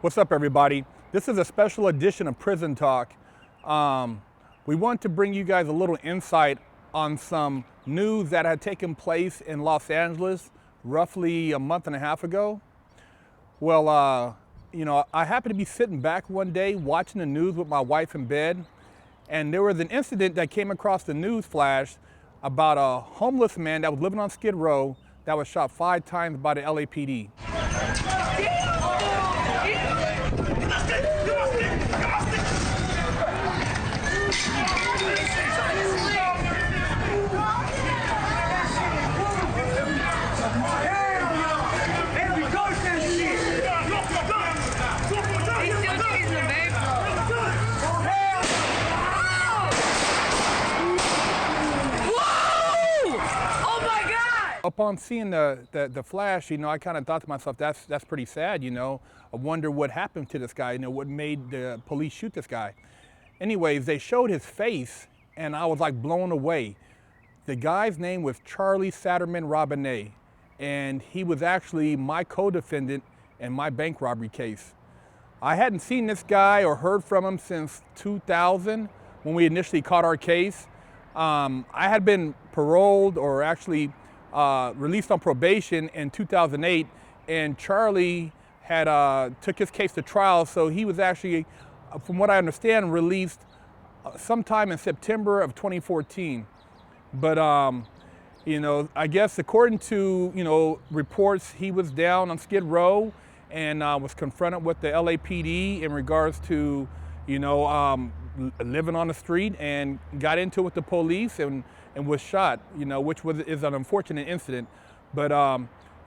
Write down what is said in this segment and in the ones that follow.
What's up, everybody? This is a special edition of Prison Talk. We want to bring you guys a little insight on some news that had taken place in Los Angeles roughly a month and a half ago. Well, I happened to be sitting back one day watching the news with my wife in bed, and there was an incident that came across the news flash about a homeless man that was living on Skid Row that was shot 5 times by the LAPD. Upon seeing the flash, I kind of thought to myself, that's pretty sad, I wonder what happened to this guy, what made the police shoot this guy. Anyways, they showed his face, and I was like blown away. The guy's name was Charley Saturmin Robinet, and he was actually my co-defendant in my bank robbery case. I hadn't seen this guy or heard from him since 2000 when we initially caught our case. I had been paroled or actually released on probation in 2008, and Charley had took his case to trial, so he was actually, from what I understand, released sometime in September of 2014. But I guess according to reports, he was down on Skid Row and was confronted with the LAPD in regards to living on the street, and got into it with the police and was shot, which is an unfortunate incident. But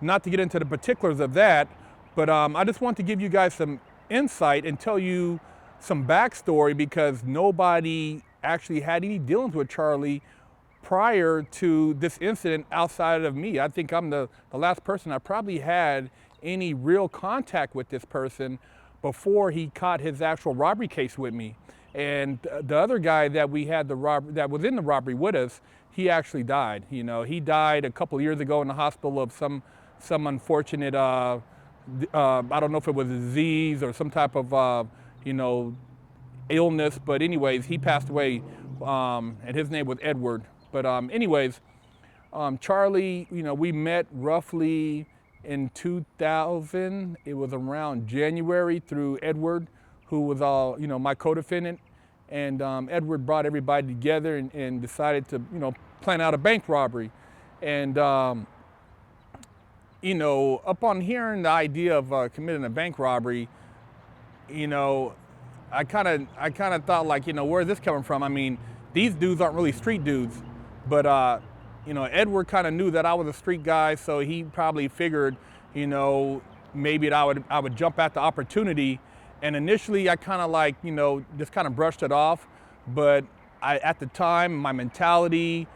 not to get into the particulars of that, but I just want to give you guys some insight and tell you some backstory, because nobody actually had any dealings with Charley prior to this incident outside of me. I think I'm the last person I probably had any real contact with this person before he caught his actual robbery case with me. And the other guy that we had that was in the robbery with us, he actually died. He died a couple of years ago in the hospital of some unfortunate, I don't know if it was a disease or some type of, illness. But anyways, he passed away, and his name was Edward. But anyways, Charley, we met roughly in 2000. It was around January through Edward, who was my co-defendant. And Edward brought everybody together and decided to, plan out a bank robbery. And, upon hearing the idea of committing a bank robbery, I kind of thought, like, where's this coming from? I mean, these dudes aren't really street dudes. But, Edward kind of knew that I was a street guy, so he probably figured, maybe that I would jump at the opportunity. And initially, I kind of just kind of brushed it off. But at the time, my mentality,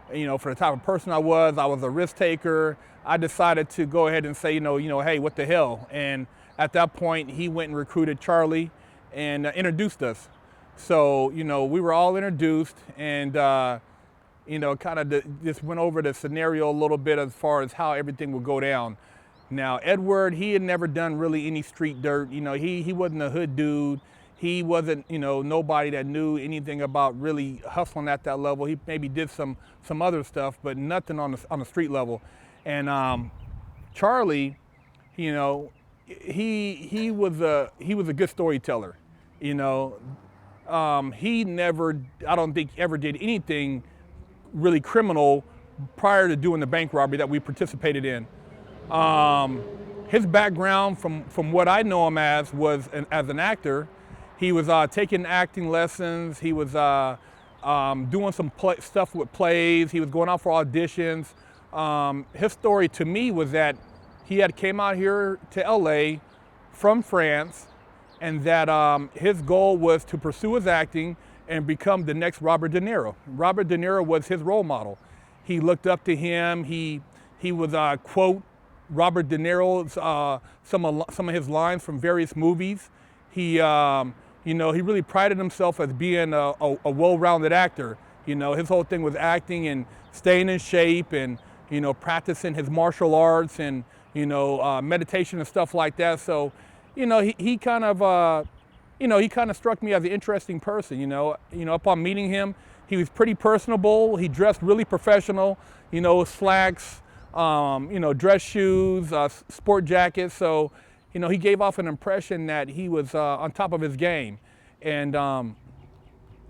for the type of person I was a risk taker. I decided to go ahead and say, hey, what the hell? And at that point, he went and recruited Charley and introduced us. So, we were all introduced, and, kind of just went over the scenario a little bit as far as how everything would go down. Now, Edward, he had never done really any street dirt. He wasn't a hood dude. He wasn't, nobody that knew anything about really hustling at that level. He maybe did some other stuff, but nothing on the street level. And Charley, he was a good storyteller. He never, I don't think, ever did anything really criminal prior to doing the bank robbery that we participated in. His background, from what I know him as, was as an actor. He was taking acting lessons. He was doing some stuff with plays. He was going out for auditions. His story to me was that he had came out here to LA from France, and that his goal was to pursue his acting and become the next Robert De Niro. Robert De Niro was his role model. He looked up to him. He was quote Robert De Niro's some of his lines from various movies. He really prided himself as being a well-rounded actor. His whole thing was acting and staying in shape and practicing his martial arts and meditation and stuff like that. So he kind of, he kind of struck me as an interesting person. Upon meeting him, he was pretty personable. He dressed really professional. Slacks, dress shoes, sport jackets. So, he gave off an impression that he was on top of his game. And,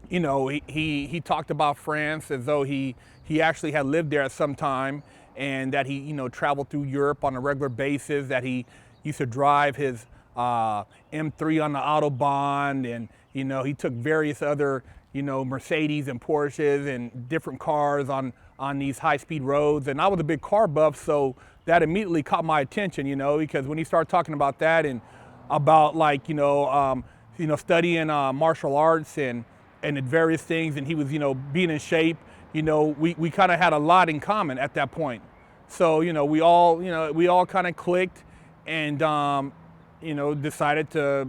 he talked about France as though he actually had lived there at some time, and that he, traveled through Europe on a regular basis, that he used to drive his M3 on the Autobahn, and, he took various other, Mercedes and Porsches and different cars on these high-speed roads. And I was a big car buff, so that immediately caught my attention, because when he started talking about that and about studying martial arts and various things, and he was, being in shape, we kind of had a lot in common at that point. So, we all kind of clicked and, decided to,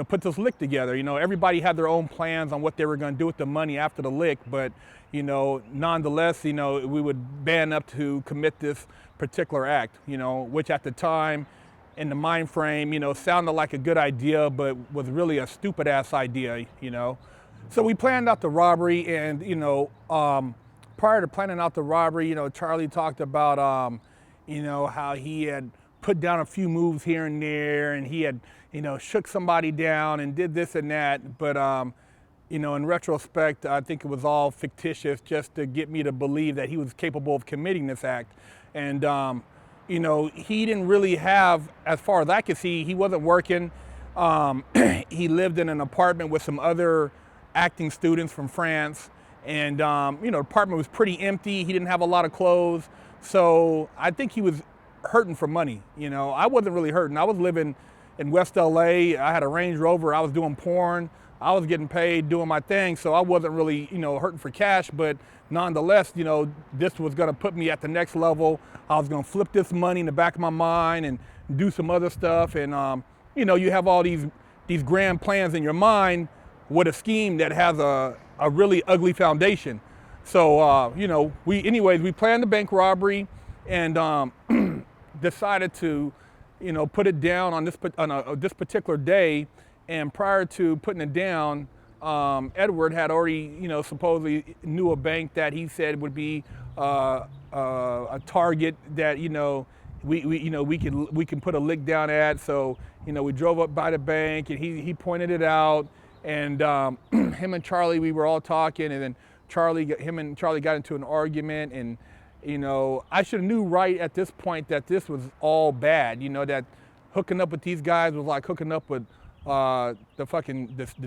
put this lick together. Everybody had their own plans on what they were going to do with the money after the lick, but, nonetheless, we would band up to commit this particular act, which at the time, in the mind frame, sounded like a good idea, but was really a stupid ass idea, So we planned out the robbery, and, prior to planning out the robbery, Charley talked about, how he had put down a few moves here and there, and he had, shook somebody down and did this and that. But, in retrospect, I think it was all fictitious just to get me to believe that he was capable of committing this act. And, he didn't really have, as far as I could see, he wasn't working. He lived in an apartment with some other acting students from France. And, the apartment was pretty empty. He didn't have a lot of clothes. So I think he was hurting for money. I wasn't really hurting. I was living in West LA. I had a Range Rover. I was doing porn. I was getting paid doing my thing. So I wasn't really, hurting for cash. But nonetheless, this was going to put me at the next level. I was going to flip this money in the back of my mind and do some other stuff. And, you have all these grand plans in your mind with a scheme that has a really ugly foundation. So, we planned the bank robbery and decided to, put it down on this particular day. And prior to putting it down, Edward had already, supposedly knew a bank that he said would be a target that, we can put a lick down at. So, we drove up by the bank, and he pointed it out. And him and Charley, we were all talking, and then him and Charley got into an argument, and I should have knew right at this point that this was all bad. That hooking up with these guys was like hooking up with the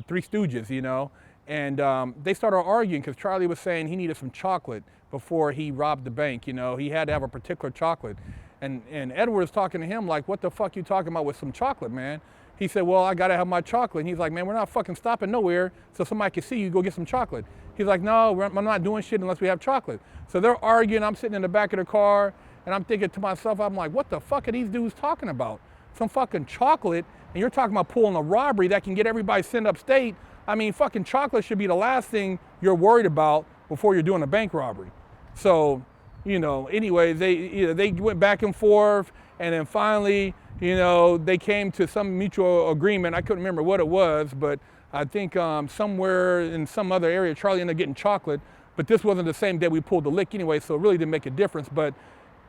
Three Stooges. And they started arguing because Charley was saying he needed some chocolate before he robbed the bank. He had to have a particular chocolate, and Edward was talking to him like, "What the fuck you talking about with some chocolate, man?" He said, "Well, I gotta have my chocolate." And he's like, "Man, we're not fucking stopping nowhere so somebody can see you go get some chocolate." He's like, "No, I'm not doing shit unless we have chocolate." So they're arguing. I'm sitting in the back of the car, and I'm thinking to myself, I'm like, what the fuck are these dudes talking about? Some fucking chocolate, and you're talking about pulling a robbery that can get everybody sent upstate. I mean, fucking chocolate should be the last thing you're worried about before you're doing a bank robbery. So, anyways, they went back and forth, and then finally, they came to some mutual agreement. I couldn't remember what it was, but I think somewhere in some other area, Charley ended up getting chocolate, but this wasn't the same day we pulled the lick anyway, so it really didn't make a difference. But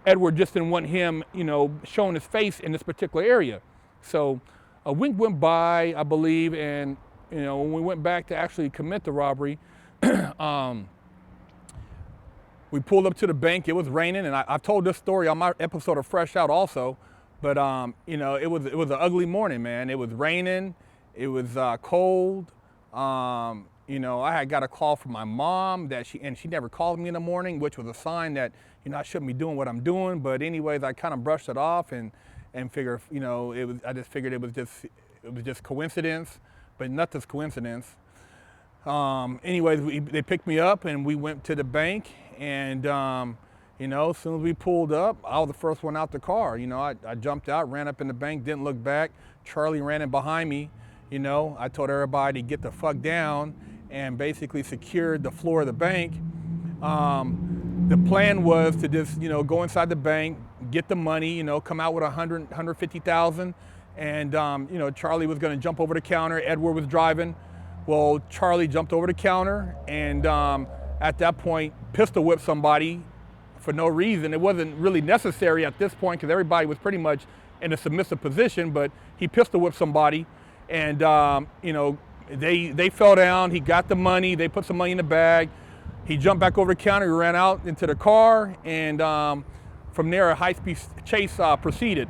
Edward just didn't want him, showing his face in this particular area. So a week went by, I believe, and, when we went back to actually commit the robbery, we pulled up to the bank. It was raining, and I've told this story on my episode of Fresh Out also. But it was an ugly morning, man. It was raining, it was cold. I had got a call from my mom she never called me in the morning, which was a sign that I shouldn't be doing what I'm doing. But anyways, I kind of brushed it off and figured I just figured it was just coincidence, but nothing's coincidence. Anyways, they picked me up and we went to the bank, and as soon as we pulled up, I was the first one out the car. I jumped out, ran up in the bank, didn't look back. Charley ran in behind me. I told everybody to get the fuck down and basically secured the floor of the bank. The plan was to just, go inside the bank, get the money, come out with 150,000, And you know, Charley was going to jump over the counter. Edward was driving. Well, Charley jumped over the counter, and at that point, pistol whipped somebody for no reason. It wasn't really necessary at this point because everybody was pretty much in a submissive position. But he pistol whipped somebody, and you know, they fell down. He got the money. They put some money in the bag. He jumped back over the counter. He ran out into the car, and from there, a high-speed chase proceeded.